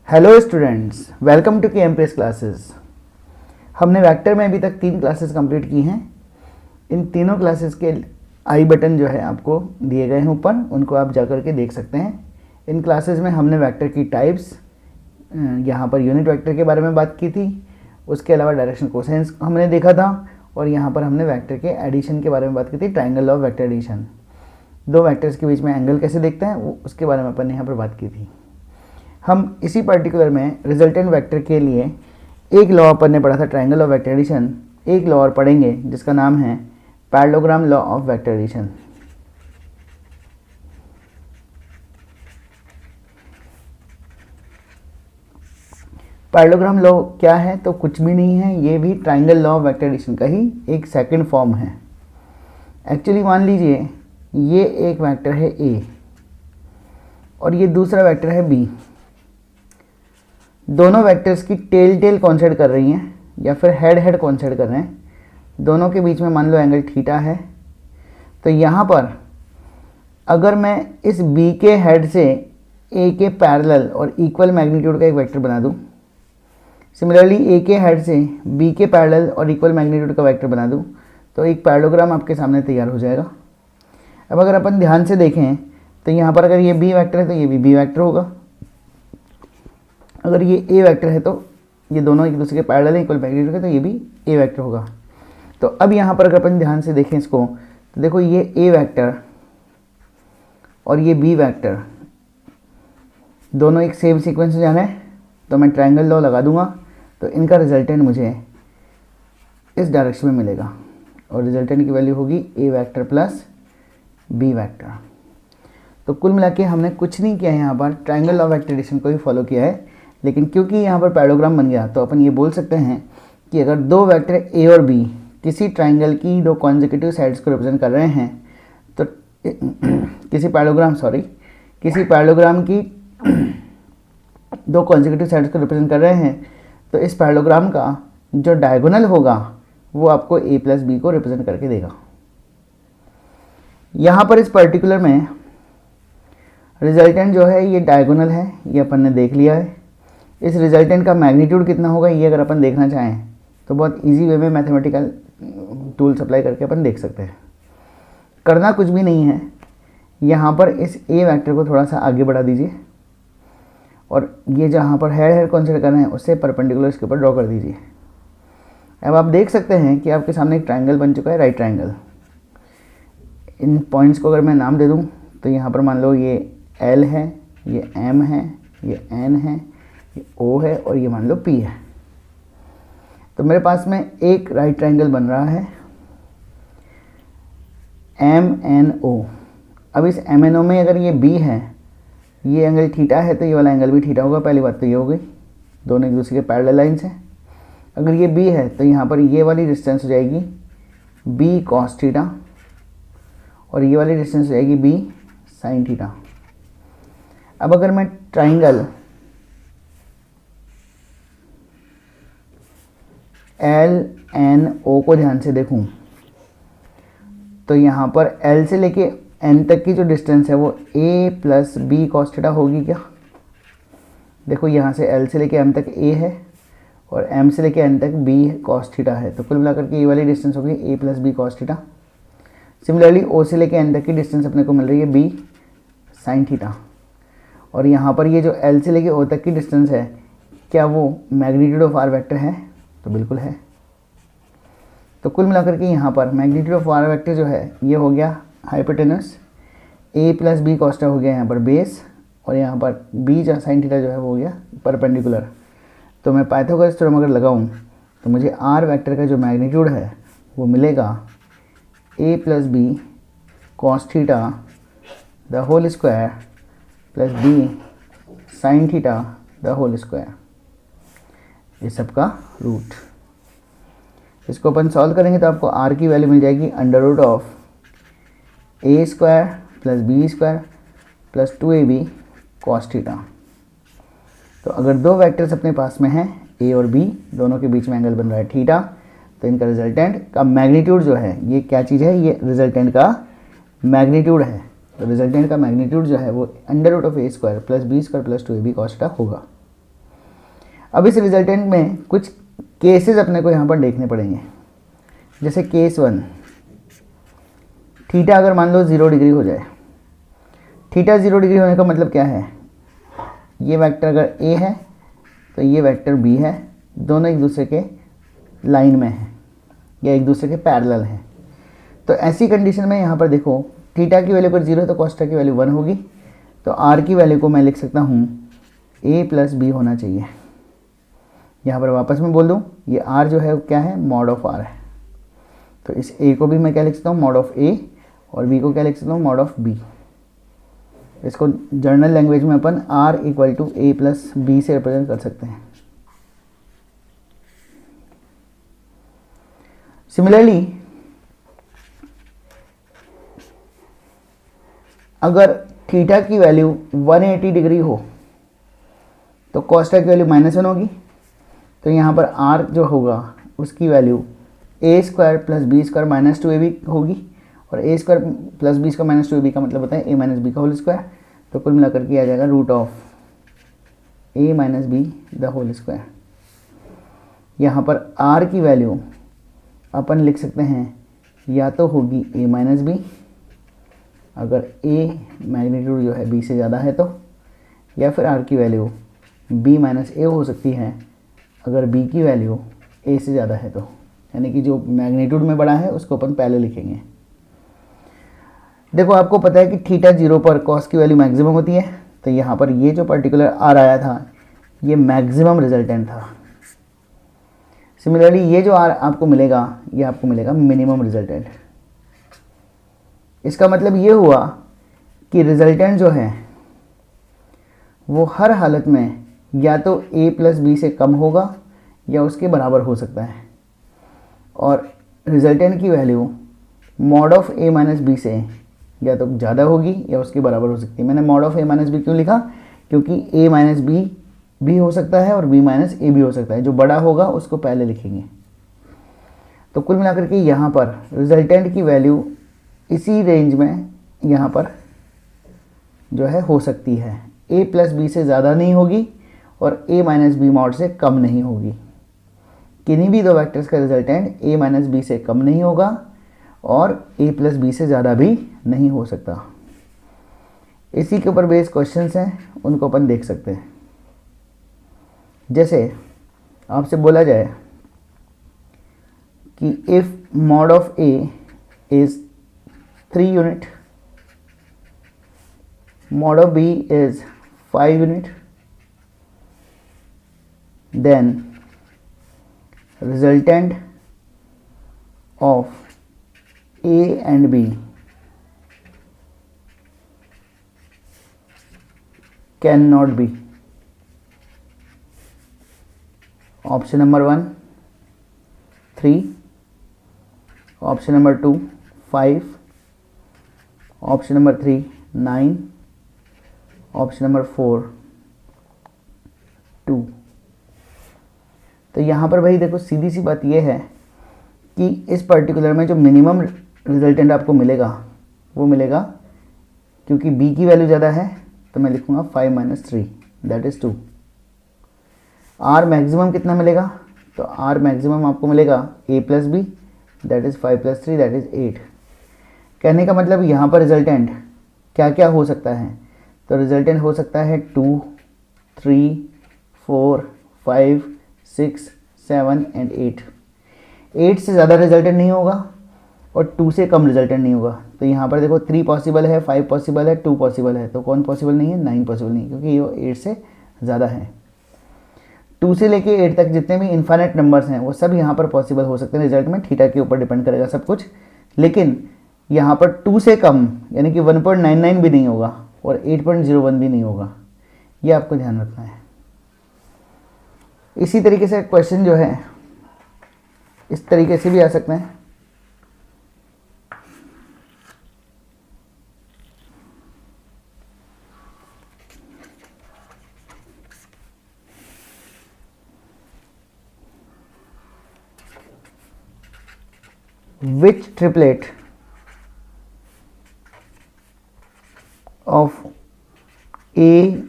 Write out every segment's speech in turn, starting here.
Hello students, welcome to KMPS classes. हमने vector में अभी तक 3 क्लासेस कंप्लीट की हैं। इन तीनों क्लासेस के आई बटन जो है आपको दिए गए हैं ऊपर, उनको आप जाकर के देख सकते हैं। इन क्लासेस में हमने वेक्टर की टाइप्स, यहाँ पर यूनिट वेक्टर के बारे में बात की थी, उसके अलावा डायरेक्शन कोसाइंस हमने देखा था, और यहाँ पर हमने वेक्टर के एडिशन के बारे में बात की थी, ट्राइंगल ऑफ वेक्टर एडिशन। दो वेक्टर्स के बीच में एंगल कैसे देखते हैं वो उसके बारे में अपन ने यहाँ पर बात की थी। हम इसी पर्टिकुलर में रिजल्टेंट वेक्टर के लिए एक लॉ अपन ने पढ़ा था, ट्राइंगल ऑफ वेक्टर एडिशन। एक लॉ और पढ़ेंगे जिसका नाम है parallelogram law of vector addition. Parallelogram law क्या है? तो कुछ भी नहीं है, ये भी triangle law of vector addition का ही एक सेकंड फॉर्म है। एक्चुअली मान लीजिए ये एक वेक्टर है A और ये दूसरा वेक्टर है B। दोनों वेक्टर्स की टेल टेल कॉन्साइड कर रही हैं या फिर हेड हेड कॉन्साइड कर रहे हैं। दोनों के बीच में मान लो एंगल थीटा है। तो यहाँ पर अगर मैं इस B के हेड से A के पैरेलल और इक्वल मैग्नीट्यूड का एक वेक्टर बना दूँ, सिमिलरली A के हेड से B के पैरेलल और इक्वल मैग्नीट्यूड का वेक्टर बना दूँ, तो एक पैरेललोग्राम आपके सामने तैयार हो जाएगा। अब अगर अपन ध्यान से देखें तो यहाँ पर अगर ये B वेक्टर है तो ये भी B वेक्टर होगा। अगर ये A वेक्टर है तो ये दोनों एक दूसरे के पैरेलल है, इक्वल मैग्नीट्यूड के, तो ये भी A वेक्टर होगा। तो अब यहाँ पर अगर अपन ध्यान से देखें इसको, तो देखो ये A वेक्टर और ये B वेक्टर दोनों एक सेम सीक्वेंस में जाना है, तो मैं ट्रायंगल लॉ लगा दूंगा, तो इनका रिजल्टेंट मुझे इस डायरेक्शन में मिलेगा और रिजल्टेंट की वैल्यू होगी A vector plus B vector. तो कुल मिला के हमने कुछ नहीं किया है, यहाँ पर triangle law of vector addition को ही फॉलो किया है। लेकिन क्योंकि यहाँ पर पैरेललोग्राम बन गया तो अपन ये बोल सकते हैं कि अगर दो वेक्टर A और B किसी ट्रायंगल की दो कॉन्जिक्यूटिव साइड्स को रिप्रेजेंट कर रहे हैं, तो किसी पैरेललोग्राम की दो कॉन्जिक्यूटिव साइड्स को रिप्रेजेंट कर रहे हैं, तो इस पैरेललोग्राम का जो डायगोनल होगा वो आपको A प्लस B को रिप्रेजेंट करके देगा। यहाँ पर इस पर्टिकुलर में रिजल्टेंट जो है ये डायगोनल है, ये अपन ने देख लिया है। इस रिजल्टेंट का मैग्नीट्यूड कितना होगा ये अगर अपन देखना चाहें तो बहुत इजी वे में मैथमेटिकल टूल्स अप्लाई करके अपन देख सकते हैं। करना कुछ भी नहीं है, यहाँ पर इस A वेक्टर को थोड़ा सा आगे बढ़ा दीजिए और ये जहाँ पर हेड हेड कंसीडर कर रहे हैं उससे परपेंडिकुलर इसके ऊपर ड्रॉ कर दीजिए। अब आप देख सकते हैं कि आपके सामने एक ट्रायंगल बन चुका है, राइट ट्रायंगल। इन पॉइंट्स को अगर मैं नाम दे दूँ तो यहाँ पर मान लो ये L है, ये M है, ये N है, ये O है और ये मान लो P है। तो मेरे पास में एक राइट ट्रायंगल बन रहा है MNO। अब इस MNO में अगर ये B है, ये एंगल थीटा है, तो ये वाला एंगल भी थीटा होगा। पहली बात तो ये हो गई, दोनों एक दूसरे के पैरेलल लाइन्स हैं। अगर ये B है तो यहाँ पर ये वाली डिस्टेंस हो जाएगी B cos थीटा और ये वाली डिस्टेंस हो जाएगी B sin थीटा। अब अगर मैं ट्राइंगल LNO को ध्यान से देखूं तो यहाँ पर L से लेके N तक की जो डिस्टेंस है वो A plus B cos theta होगी क्या? देखो यहाँ से L से लेके M तक A है और M से लेके N तक B cos थीटा है, तो कुल मिलाकर के ये वाली डिस्टेंस होगी A plus B cos theta. Similarly O से लेके N तक की डिस्टेंस अपने को मिल रही है B sin थीटा। और यहाँ पर ये जो L से लेके O तक की डिस्टेंस है, क्या वो मैग्नीट्यूड ऑफ R वेक्टर है? तो बिल्कुल है। तो कुल मिलाकर के यहाँ पर मैग्नीट्यूड ऑफ R वेक्टर जो है ये हो गया hypotenuse, A plus B cos theta हो गया यहाँ पर बेस, और यहाँ पर B sin थीटा जो है वो हो गया परपेंडिकुलर। तो मैं पाइथागोरस थ्योरम अगर लगाऊँ तो मुझे R वेक्टर का जो मैग्नीट्यूड है वो मिलेगा A plus B cos theta the whole square plus B sin theta the whole square, ये सब का रूट। इसको अपन सॉल्व करेंगे तो आपको R की वैल्यू मिल जाएगी under root of A square plus B square plus 2AB cos theta. तो अगर दो वेक्टर्स अपने पास में हैं A और B, दोनों के बीच में एंगल बन रहा है थीटा, तो इनका रिजल्टेंट का मैग्नीट्यूड जो है ये क्या चीज़ है? ये रिजल्टेंट का मैग्नीट्यूड है। तो रिजल्टेंट का मैग्नीट्यूड जो है वो under root of A square plus B square plus 2AB cos theta होगा। अब इस रिजल्टेंट में कुछ केसेस अपने को यहाँ पर देखने पड़ेंगे। जैसे केस 1, थीटा अगर मान लो 0 डिग्री हो जाए। थीटा 0 डिग्री होने का मतलब क्या है, ये वेक्टर अगर ए है तो ये वेक्टर बी है, दोनों एक दूसरे के लाइन में हैं या एक दूसरे के पैरेलल हैं। तो ऐसी कंडीशन में यहाँ पर देखो थीटा की वैल्यू अगर 0 है तो कॉस थीटा की वैल्यू 1 होगी। तो आर की वैल्यू को मैं लिख सकता हूँ ए प्लस बी होना चाहिए। यहाँ पर वापस मैं बोल दूँ, ये आर जो है वो क्या है, मॉड ऑफ आर है। तो इस ए को भी मैं क्या लिख सकता हूँ, मॉड ऑफ ए, और बी को क्या लिख सकता हूँ, मॉड ऑफ बी। इसको जर्नल लैंग्वेज में अपन r equal to a plus b से रिप्रेजेंट कर सकते हैं। सिमिलरली अगर थीटा की वैल्यू 180 डिग्री हो तो कॉस थीटा की वैल्यू -1 होगी। तो यहाँ पर आर जो होगा उसकी value a square plus b square minus 2ab होगी, और a square plus b square minus 2ab का मतलब होता है ए माइनस बी का होल स्क्वायर। तो कुल मिलाकर के आ जाएगा root of a minus b the whole square. यहाँ पर आर की वैल्यू अपन लिख सकते हैं या तो होगी ए माइनस बी, अगर ए मैग्नीट्यूड जो है बी से ज़्यादा है तो, या फिर आर की वैल्यू बी माइनस ए हो सकती है अगर बी की वैल्यू ए से ज़्यादा है तो, यानी कि जो मैग्नीट्यूड में बड़ा है उसको अपन पहले लिखेंगे। देखो आपको पता है कि थीटा 0 पर कॉस की वैल्यू मैक्सिमम होती है, तो यहाँ पर ये जो पर्टिकुलर आर आया था ये मैक्सिमम रिजल्टेंट था। सिमिलरली ये जो आर आपको मिलेगा ये आपको मिलेगा मिनिमम रिजल्टेंट। इसका मतलब ये हुआ कि रिजल्टेंट जो है वो हर हालत में या तो a प्लस बी से कम होगा या उसके बराबर हो सकता है, और रिजल्टेंट की value mod of a minus B से या तो ज़्यादा होगी या उसके बराबर हो सकती है। मैंने mod of a minus B क्यों लिखा, क्योंकि a माइनस बी भी हो सकता है और b माइनस ए भी हो सकता है, जो बड़ा होगा उसको पहले लिखेंगे। तो कुल मिलाकर के यहाँ पर रिजल्टेंट की वैल्यू इसी रेंज में यहाँ पर जो है हो सकती है, a प्लस बी से ज़्यादा नहीं होगी और a माइनस बी मॉड से कम नहीं होगी। किन्हीं भी दो वेक्टर्स का रिजल्टेंट a माइनस बी से कम नहीं होगा और a प्लस बी से ज़्यादा भी नहीं हो सकता। इसी के ऊपर बेस्ड क्वेश्चंस हैं, उनको अपन देख सकते हैं। जैसे आपसे बोला जाए कि if mod of a is 3 unit, mod of b is 5 unit, then resultant of a and b cannot be option number 1 3, option number 2 5, option number 3 9, option number 4 2। तो यहाँ पर भाई देखो सीधी सी बात यह है कि इस पर्टिकुलर में जो मिनिमम रिजल्टेंट आपको मिलेगा वो मिलेगा, क्योंकि b की वैल्यू ज़्यादा है तो मैं लिखूँगा 5 minus 3 that is 2। r maximum कितना मिलेगा, तो r मैक्सिमम आपको मिलेगा a plus B that is 5 plus 3 that is 8। कहने का मतलब यहाँ पर रिजल्टेंट क्या क्या हो सकता है, तो रिजल्टेंट हो सकता है 2 3 4 5 6 7 एंड 8। 8 से ज़्यादा रिजल्टेंट नहीं होगा और 2 से कम रिजल्टेंट नहीं होगा। तो यहाँ पर देखो 3 पॉसिबल है, 5 पॉसिबल है, 2 पॉसिबल है, तो कौन पॉसिबल नहीं है, 9 पॉसिबल नहीं, क्योंकि ये 8 से ज़्यादा है। 2 से लेके 8 तक जितने भी इन्फाइनाइट नंबर्स हैं वो सब यहाँ पर पॉसिबल हो सकते हैं। रिजल्ट में थीटा के ऊपर डिपेंड करेगा सब कुछ, लेकिन यहाँ पर 2 से कम यानी कि 1.99 भी नहीं होगा और 8.01 भी नहीं होगा, ये आपको ध्यान रखना है। इसी तरीके से क्वेश्चन जो है इस तरीके से भी आ सकते हैं। Which triplet of A,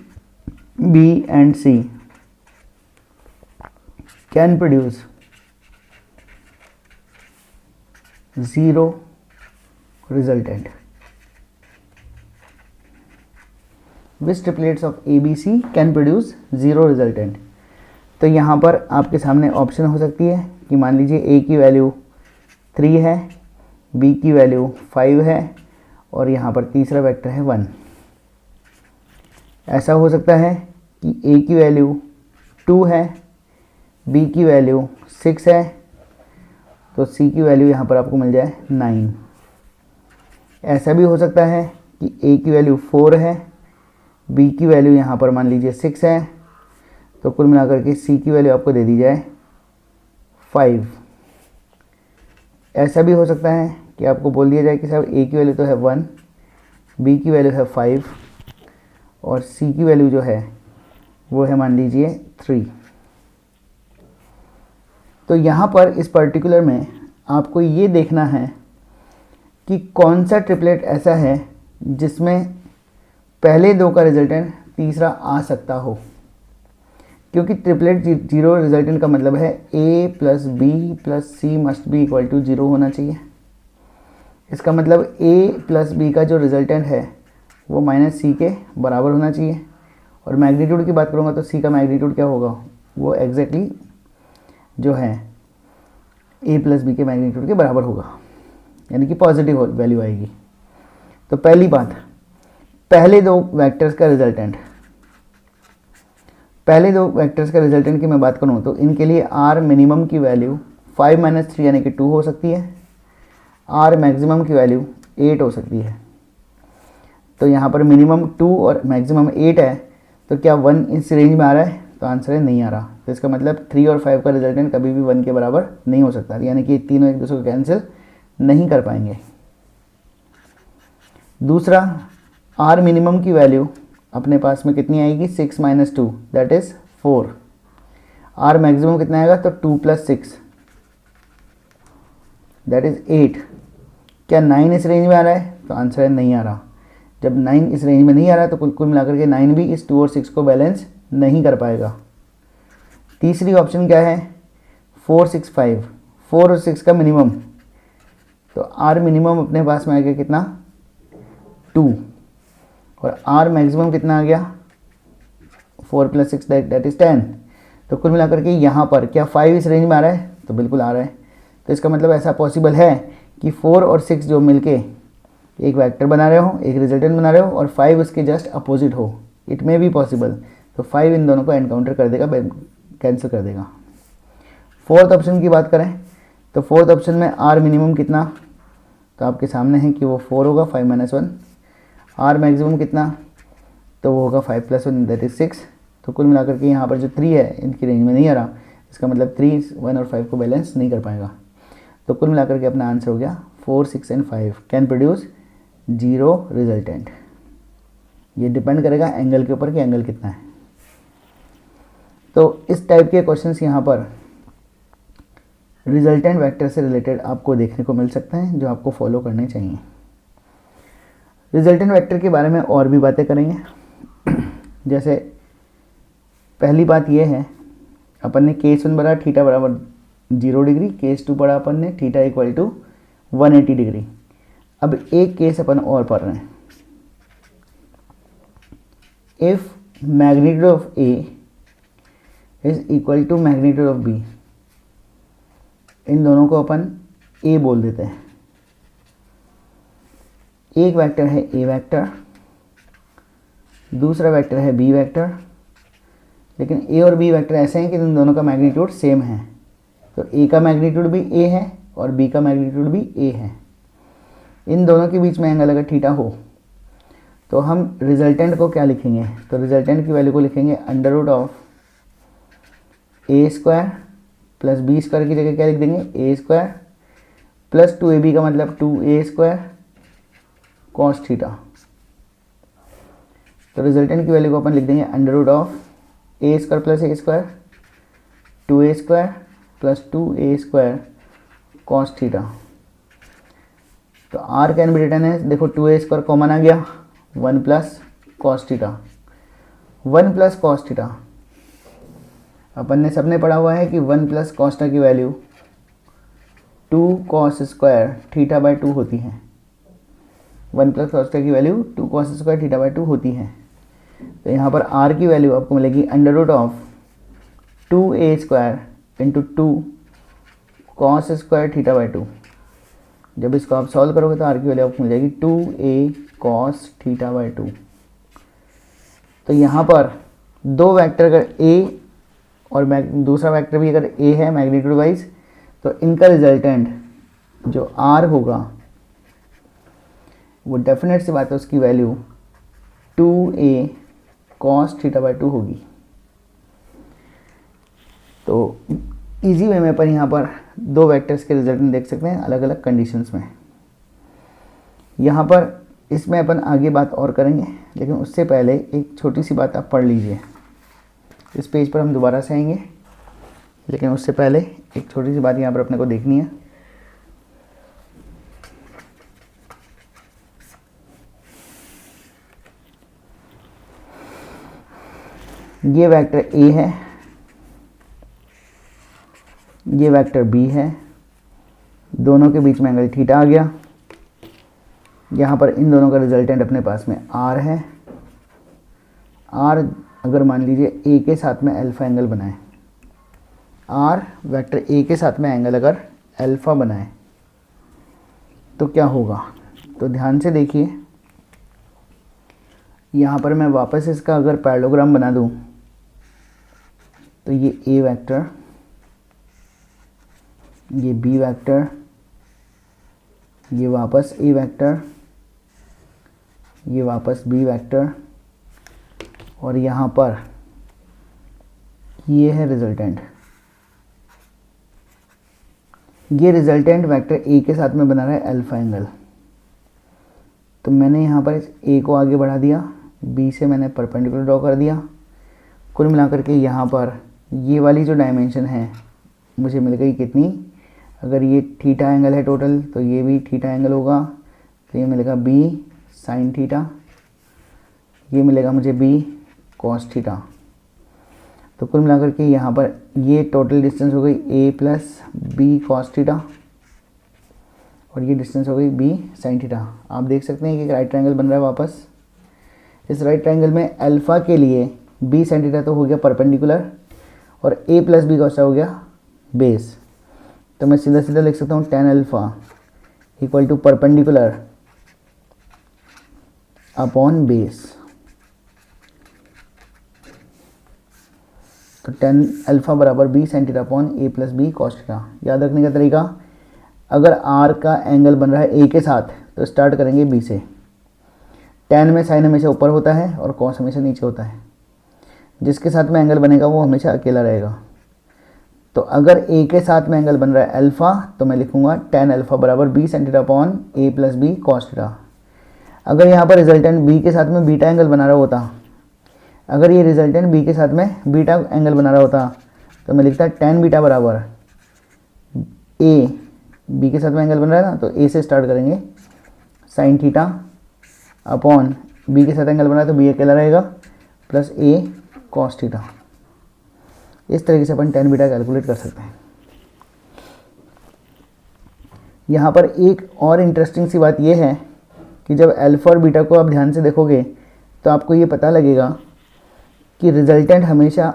B and C can produce zero resultant. Which triplets of A B C can produce zero resultant. तो यहाँ पर आपके सामने ऑप्शन हो सकती है कि मान लीजिए ए की वैल्यू 3 है, बी की वैल्यू 5 है और यहाँ पर तीसरा वेक्टर है 1। ऐसा हो सकता है कि ए की वैल्यू 2 है, बी की वैल्यू 6 है, तो सी की वैल्यू यहाँ पर आपको मिल जाए 9। ऐसा भी हो सकता है कि ए की वैल्यू 4 है, बी की वैल्यू यहाँ पर मान लीजिए 6 है, तो कुल मिलाकर के सी की वैल्यू आपको दे दी जाए 5। ऐसा भी हो सकता है कि आपको बोल दिया जाए कि साहब ए की वैल्यू तो है 1, बी की वैल्यू है 5 और सी की वैल्यू जो है वो है मान लीजिए 3। तो यहाँ पर इस पर्टिकुलर में आपको ये देखना है कि कौन सा ट्रिपलेट ऐसा है जिसमें पहले दो का रिजल्टेंट तीसरा आ सकता हो, क्योंकि ट्रिपलेट जीरो रिजल्टेंट का मतलब है a plus b plus c must be equal to 0 होना चाहिए। इसका मतलब ए प्लस बी का जो रिजल्टेंट है वो माइनस सी के बराबर होना चाहिए। और मैग्नीट्यूड की बात करूँगा तो सी का मैग्नीट्यूड क्या होगा, वो एग्जैक्टली जो है ए प्लस बी के मैग्नीट्यूड के बराबर होगा, यानी कि पॉजिटिव वैल्यू आएगी। तो पहली बात, पहले दो वेक्टर्स का रिजल्टेंट की मैं बात करूँ तो इनके लिए आर मिनिमम की वैल्यू 5 - 3 यानी कि 2 हो सकती है, आर मैक्सिमम की वैल्यू 8 हो सकती है। तो यहाँ पर मिनिमम 2 और मैक्सिमम 8 है, तो क्या 1 इस रेंज में आ रहा है, तो आंसर है नहीं आ रहा। तो इसका मतलब 3 और 5 का रिजल्टेंट कभी भी 1 के बराबर नहीं हो सकता, यानी कि तीनों एक दूसरे को कैंसिल नहीं कर पाएंगे। दूसरा, आर मिनिमम की वैल्यू अपने पास में कितनी आएगी, 6 - 2 दैट इज़ 4। आर मैक्सिमम कितना आएगा, तो 2 + 6 दैट इज़ 8। क्या 9 इस रेंज में आ रहा है, तो आंसर है नहीं आ रहा। जब 9 इस रेंज में नहीं आ रहा है तो कुल मिलाकर के 9 भी इस 2 और 6 को बैलेंस नहीं कर पाएगा। तीसरी ऑप्शन क्या है, 4 6 5, 4 और 6 का मिनिमम, तो आर मिनिमम अपने पास में आ गया कितना, 2 और आर मैक्सिमम कितना आ गया, 4 + 6 दैट इज़ 10। तो कुल मिलाकर के यहाँ पर क्या 5 इस रेंज में आ रहा है, तो बिल्कुल आ रहा है। तो इसका मतलब ऐसा पॉसिबल है कि 4 और 6 जो मिलके एक वेक्टर बना रहे हो, एक रिजल्टेंट बना रहे हो और 5 उसके जस्ट अपोजिट हो, इट मे बी पॉसिबल। तो 5 इन दोनों को एनकाउंटर कर देगा, कैंसिल कर देगा। फोर्थ ऑप्शन की बात करें तो फोर्थ ऑप्शन में आर मिनिमम कितना, तो आपके सामने है कि वो 4 होगा, 5 - 1। आर मैक्सिमम कितना, तो वो होगा 5 + 1 दैट इज़ 6। तो कुल मिलाकर के यहाँ पर जो 3 है इनकी रेंज में नहीं आ रहा, इसका मतलब 3 1 और 5 को बैलेंस नहीं कर पाएगा। तो कुल मिलाकर के अपना आंसर हो गया 4 6 एंड 5 कैन प्रोड्यूस 0 रिजल्टेंट। ये डिपेंड करेगा एंगल के ऊपर कि एंगल कितना है। तो इस टाइप के क्वेश्चंस यहाँ पर रिजल्टेंट वेक्टर से रिलेटेड आपको देखने को मिल सकते हैं, जो आपको फॉलो करने चाहिए। रिजल्टेंट वेक्टर के बारे में और भी बातें करेंगे। जैसे पहली बात यह है, अपन ने केस 1 पढ़ा थीटा बराबर 0 डिग्री, केस 2 पढ़ा अपन ने थीटा इक्वल टू 180 डिग्री। अब एक केस अपन और पढ़ रहे हैं, if magnitude of a is equal to magnitude of b, इन दोनों को अपन ए बोल देते हैं। एक वेक्टर है ए वेक्टर, दूसरा वेक्टर है बी वेक्टर, लेकिन ए और बी वेक्टर ऐसे हैं कि इन दोनों का मैग्नीट्यूड सेम है। तो ए का मैग्नीट्यूड भी ए है और बी का मैग्नीट्यूड भी ए है। इन दोनों के बीच में एंगल अगर थीटा हो तो हम रिजल्टेंट को क्या लिखेंगे, तो रिजल्टेंट की वैल्यू को लिखेंगे √(a² + b² की जगह क्या लिख देंगे, a² + 2ab का मतलब 2a² cos थीटा। तो रिजल्टेंट की वैल्यू को अपन लिख देंगे √(a² + a², 2a² + 2a² cos theta. तो r कैन बी रिटन है, देखो 2a² कॉमन आ गया, 1 + cos थीटा, 1 + cos थीटा अपन ने सबने पढ़ा हुआ है कि 1 प्लस कॉस्टा की value 2 cos square theta by 2 होती है। 1 प्लस कॉस्टा की value 2 cos square theta by 2 होती है। तो यहाँ पर आर की वैल्यू आपको मिलेगी under root of 2a square into 2 cos square theta by 2। जब इसको आप सॉल्व करोगे तो आर की वैल्यू आपको मिल जाएगी 2a कॉस थीटा बाई 2। तो यहाँ पर दो वेक्टर अगर a और दूसरा वेक्टर भी अगर a है मैग्नीट्यूड वाइज, तो इनका रिजल्टेंट जो r होगा वो डेफिनेट सी बात है उसकी value 2a cos theta by 2 होगी। तो इजी वे में अपन यहाँ पर दो वेक्टर्स के रिजल्टेंट देख सकते हैं अलग अलग कंडीशंस में। यहाँ पर इसमें अपन आगे बात और करेंगे, लेकिन उससे पहले एक छोटी सी बात आप पढ़ लीजिए। इस पेज पर हम दोबारा से आएंगे, लेकिन उससे पहले एक छोटी सी बात यहाँ पर अपने को देखनी है। ये वेक्टर a है, ये वेक्टर b है, दोनों के बीच में एंगल थीटा आ गया। यहाँ पर इन दोनों का रिजल्टेंट अपने पास में r है। r अगर मान लीजिए a के साथ में अल्फ़ा एंगल बनाए, r वेक्टर a के साथ में एंगल अगर अल्फ़ा बनाए तो क्या होगा? तो ध्यान से देखिए, यहाँ पर मैं वापस इसका अगर पैरेललोग्राम बना दूँ तो ये a वेक्टर, ये b वेक्टर, ये वापस a वेक्टर, ये वापस b वेक्टर, और यहाँ पर ये है रिजल्टेंट। ये रिजल्टेंट वेक्टर a के साथ में बना रहा है अल्फ़ा एंगल। तो मैंने यहाँ पर इस a को आगे बढ़ा दिया, b से मैंने परपेंडिकुलर ड्रॉ कर दिया। कुल मिलाकर के यहाँ पर ये वाली जो डायमेंशन है मुझे मिल गई कितनी? अगर ये थीटा एंगल है टोटल, तो ये भी थीटा एंगल होगा, तो ये मिलेगा b साइन थीटा, ये मिलेगा मुझे b कॉस थीटा। तो कुल मिलाकर के यहाँ पर ये टोटल डिस्टेंस हो गई a plus B cos theta, और ये डिस्टेंस हो गई b साइन थीटा। आप देख सकते हैं कि एक राइट ट्रायंगल बन रहा है वापस। इस राइट ट्रायंगल में अल्फ़ा के लिए b साइन थीटा तो हो गया परपेंडिकुलर, और a प्लस बी कॉस हो गया बेस। तो मैं सीधा सीधा लिख सकता हूँ tan alpha equal to perpendicular upon base. तो tan अल्फ़ा बराबर b sine theta upon a plus B cos theta. याद रखने का तरीका, अगर r का एंगल बन रहा है a के साथ तो स्टार्ट करेंगे b से। tan में साइन हमेशा ऊपर होता है और cos हमेशा नीचे होता है। जिसके साथ में एंगल बनेगा वो हमेशा अकेला रहेगा। तो अगर a के साथ में एंगल बन रहा है अल्फ़ा, तो मैं लिखूंगा tan अल्फ़ा बराबर b sine theta upon a plus B cos theta. अगर यहाँ पर रिजल्टेंट b के साथ में बीटा एंगल बना रहा होता, अगर ये रिजल्टेंट b के साथ में बीटा एंगल बना रहा होता, तो मैं लिखता tan बीटा बराबर a, b के साथ में एंगल बन रहा है ना, तो a से स्टार्ट करेंगे साइन थीटा अपॉन b के साथ एंगल बना है तो b अकेला रहेगा प्लस a कॉस थीटा। इस तरीके से अपन tan बीटा कैलकुलेट कर सकते हैं। यहाँ पर एक और इंटरेस्टिंग सी बात यह है कि जब अल्फ़ा और बीटा को आप ध्यान से देखोगे तो आपको ये पता लगेगा कि रिजल्टेंट हमेशा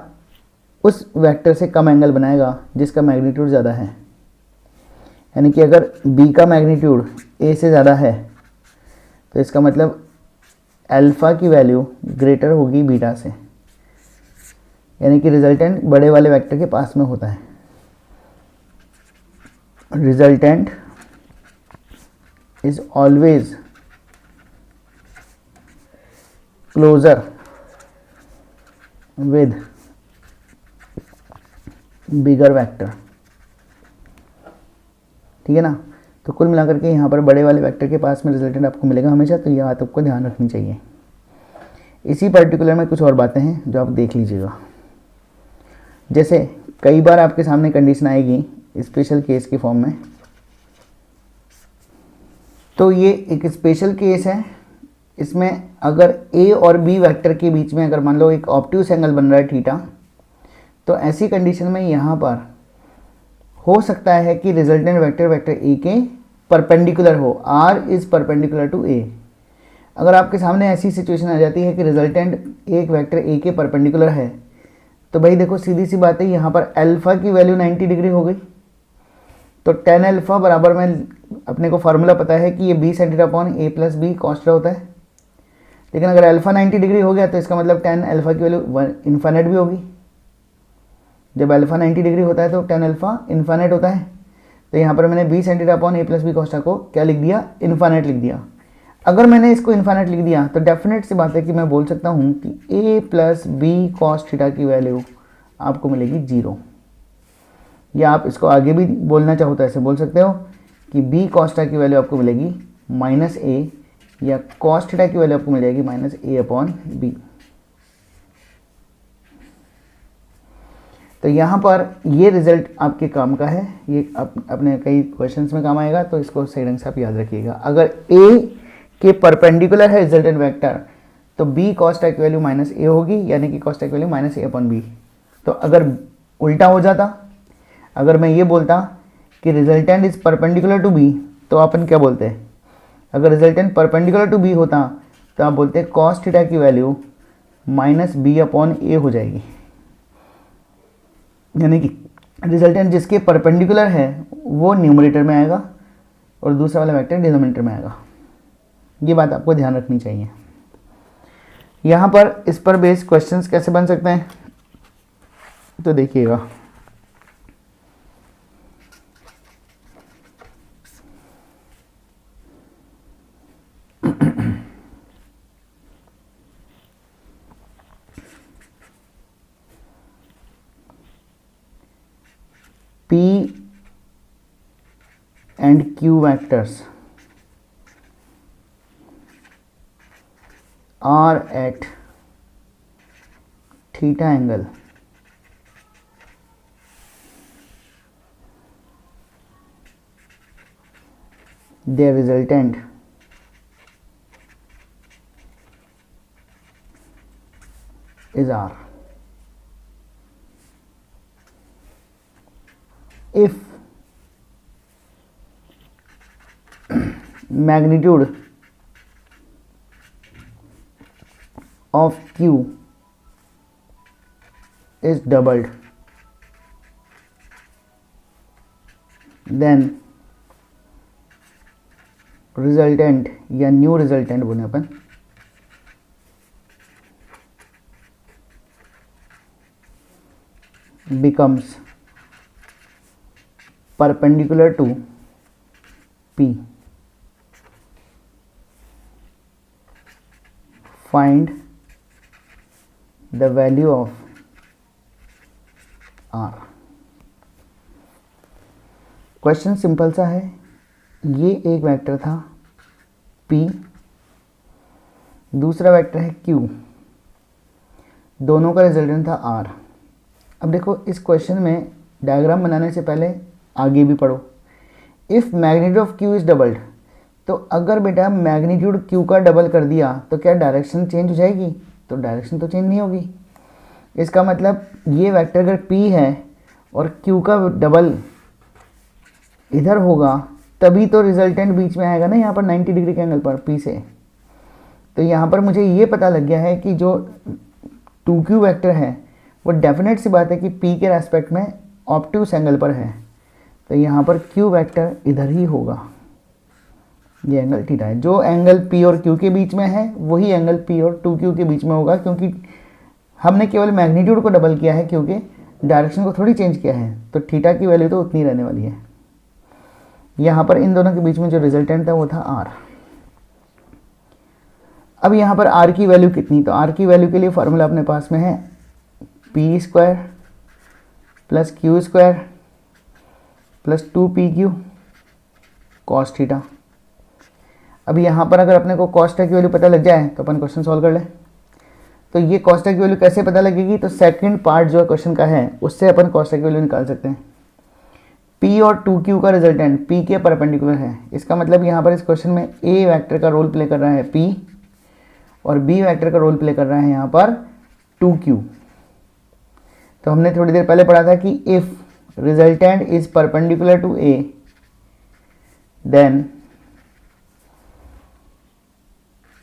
उस वेक्टर से कम एंगल बनाएगा जिसका मैग्नीट्यूड ज़्यादा है। यानी कि अगर b का मैग्नीट्यूड a से ज़्यादा है तो इसका मतलब अल्फ़ा की वैल्यू ग्रेटर होगी बीटा से, यानी कि रिजल्टेंट बड़े वाले वेक्टर के पास में होता है। Resultant is always closer with bigger vector. ठीक है ना? तो कुल मिलाकर के यहाँ पर बड़े वाले वेक्टर के पास में रिजल्टेंट आपको मिलेगा हमेशा, तो यह बात आपको ध्यान रखनी चाहिए। इसी पर्टिकुलर में कुछ और बातें हैं जो आप देख लीजिएगा। जैसे कई बार आपके सामने कंडीशन आएगी स्पेशल केस के फॉर्म में, तो ये एक स्पेशल केस है। इसमें अगर a और b वेक्टर के बीच में अगर मान लो एक ऑब्ट्यूस एंगल बन रहा है थीटा, तो ऐसी कंडीशन में यहाँ पर हो सकता है कि रिजल्टेंट वेक्टर वेक्टर ए के परपेंडिकुलर हो, आर इज़ परपेंडिकुलर टू ए। अगर आपके सामने ऐसी सिचुएशन आ जाती है कि रिजल्टेंट एक वेक्टर ए के परपेंडिकुलर है, तो भाई देखो सीधी सी बात है, यहाँ पर अल्फ़ा की वैल्यू 90 डिग्री हो गई, तो tan अल्फ़ा बराबर में अपने को फार्मूला पता है कि ये b sin theta upon a plus B cos theta होता है। लेकिन अगर अल्फ़ा 90 डिग्री हो गया तो इसका मतलब tan अल्फ़ा की वैल्यू इन्फाइनाइट भी होगी। जब अल्फ़ा 90 डिग्री होता है तो tan अल्फ़ा इन्फाइनाइट होता है। तो यहाँ पर मैंने b sin theta upon a plus B cos theta को क्या लिख दिया, इन्फाइनाइट लिख दिया। अगर मैंने इसको इन्फाइनाइट लिख दिया तो डेफिनेट सी बात है कि मैं बोल सकता हूँ कि a plus B cos theta की वैल्यू आपको मिलेगी 0। या आप इसको आगे भी बोलना चाहो तो ऐसे बोल सकते हो कि b cos थीटा की वैल्यू आपको मिलेगी -a, या cos थीटा की वैल्यू आपको मिल जाएगी -a अपॉन b। तो यहाँ पर ये रिजल्ट आपके काम का है, ये अपने कई क्वेश्चंस में काम आएगा, तो इसको सही ढंग से आप याद रखिएगा। अगर a के परपेंडिकुलर है रिजल्टेंट वेक्टर तो b cos थीटा की वैल्यू -a होगी, यानी कि cos थीटा की वैल्यू -a अपॉन b। तो अगर उल्टा हो जाता, अगर मैं ये बोलता कि resultant is perpendicular to B, तो अपन क्या बोलते हैं, अगर रिजल्टेंट परपेंडिकुलर टू बी होता तो आप बोलते हैं cos थीटा की वैल्यू -b अपॉन a हो जाएगी, यानी कि रिजल्टेंट जिसके परपेंडिकुलर है वो न्यूमरेटर में आएगा और दूसरा वाला वेक्टर डिनोमिनेटर में आएगा। ये बात आपको ध्यान रखनी चाहिए। यहाँ पर इस पर बेस्ड क्वेश्चंस कैसे बन सकते हैं, तो देखिएगा। P and Q vectors are at theta angle their resultant is R. If magnitude of Q is doubled, then resultant या न्यू रिजल्टेंट बोले अपन, becomes perpendicular to P. Find the value of R. Question simple सा है, ये एक vector था P, दूसरा vector है Q, दोनों का रिजल्टेंट था R। अब देखो इस क्वेश्चन में डायग्राम बनाने से पहले आगे भी पढ़ो। If magnitude of Q is doubled, तो अगर बेटा मैग्नीट्यूड Q का डबल कर दिया तो क्या डायरेक्शन चेंज हो जाएगी, तो डायरेक्शन तो चेंज नहीं होगी। इसका मतलब ये वेक्टर अगर P है और Q का डबल इधर होगा तभी तो रिजल्टेंट बीच में आएगा ना, यहाँ पर 90 डिग्री के एंगल पर P से। तो यहाँ पर मुझे ये पता लग गया है कि जो 2Q वेक्टर है वो डेफिनेट सी बात है कि P के रेस्पेक्ट में ऑब्ट्यूस एंगल पर है, तो यहाँ पर Q वेक्टर इधर ही होगा। ये एंगल थीटा है, जो एंगल P और Q के बीच में है वही एंगल P और 2Q के बीच में होगा, क्योंकि हमने केवल मैग्नीट्यूड को डबल किया है, क्योंकि डायरेक्शन को थोड़ी चेंज किया है, तो थीटा की वैल्यू तो उतनी रहने वाली है। यहाँ पर इन दोनों के बीच में जो रिजल्टेंट था वो था R। अब यहाँ पर R की वैल्यू कितनी, तो R की वैल्यू के लिए फार्मूला अपने पास में है P square plus Q square plus 2PQ cos theta. अब यहाँ पर अगर अपने को कॉस थीटा की वैल्यू पता लग जाए तो अपन क्वेश्चन सॉल्व कर ले। तो ये कॉस थीटा की वैल्यू कैसे पता लगेगी, तो सेकंड पार्ट जो है क्वेश्चन का है उससे अपन कॉस थीटा की वैल्यू निकाल सकते हैं। P और 2Q का रिजल्टेंट P के परपेंडिकुलर है, इसका मतलब यहाँ पर इस क्वेश्चन में A वेक्टर का रोल प्ले कर रहा है P और B वेक्टर का रोल प्ले कर रहा है यहाँ पर 2Q। तो हमने थोड़ी देर पहले पढ़ा था कि if resultant is perpendicular to A then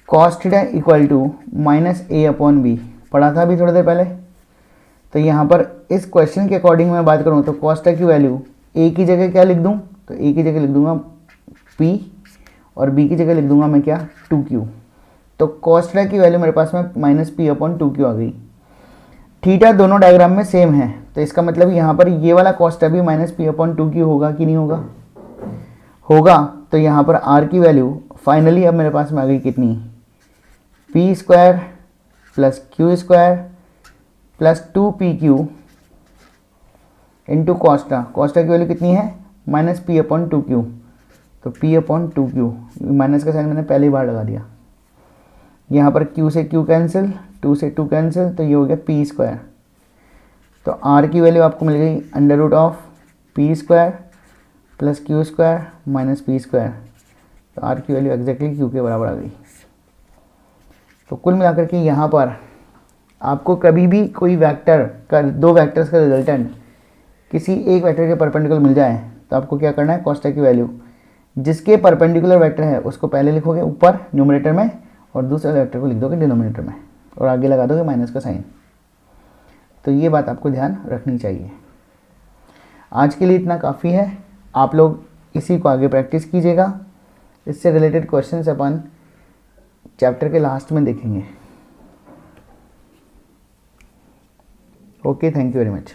cos theta equal to minus A upon B, पढ़ा था अभी थोड़ी देर पहले। तो यहाँ पर इस क्वेश्चन के अकॉर्डिंग मैं बात करूँ तो कॉस थीटा की वैल्यू ए की जगह क्या लिख दूँ, तो ए की जगह लिख दूँगा पी और बी की जगह लिख दूँगा मैं क्या 2q। तो कॉस थीटा की वैल्यू मेरे पास में माइनस पी अपॉन 2q आ गई। थीटा दोनों डायग्राम में सेम है, तो इसका मतलब यहाँ पर ये वाला कॉस थीटा भी माइनस पी अपॉन 2q होगा कि नहीं होगा, होगा। तो यहाँ पर r की वैल्यू फाइनली अब मेरे पास में आ गई कितनी, P square plus Q square plus 2pq into cos theta. Cos theta की वैल्यू कितनी है, माइनस पी अपॉन 2q। तो p अपॉन 2q, माइनस का साइन मैंने पहली बार लगा दिया। यहाँ पर q से q कैंसिल, 2 से 2 कैंसिल, तो ये हो गया p स्क्वायर। तो r की वैल्यू आपको मिल गई under root of P square plus Q square minus P square. तो r की वैल्यू एग्जैक्टली q के बराबर आ गई। तो कुल मिलाकर के यहाँ पर आपको कभी भी कोई वेक्टर का, दो वेक्टर्स का रिजल्टेंट किसी एक वेक्टर के परपेंडिकुलर मिल जाए तो आपको क्या करना है, कॉस थीटा की वैल्यू जिसके परपेंडिकुलर वेक्टर है उसको पहले लिखोगे ऊपर न्यूमरेटर में और दूसरे वेक्टर को लिख दोगे डिनोमिनेटर में और आगे लगा दोगे माइनस का साइन। तो ये बात आपको ध्यान रखनी चाहिए। आज के लिए इतना काफ़ी है, आप लोग इसी को आगे प्रैक्टिस कीजिएगा। इससे रिलेटेड क्वेश्चंस अपन चैप्टर के लास्ट में देखेंगे। Okay, thank you very much.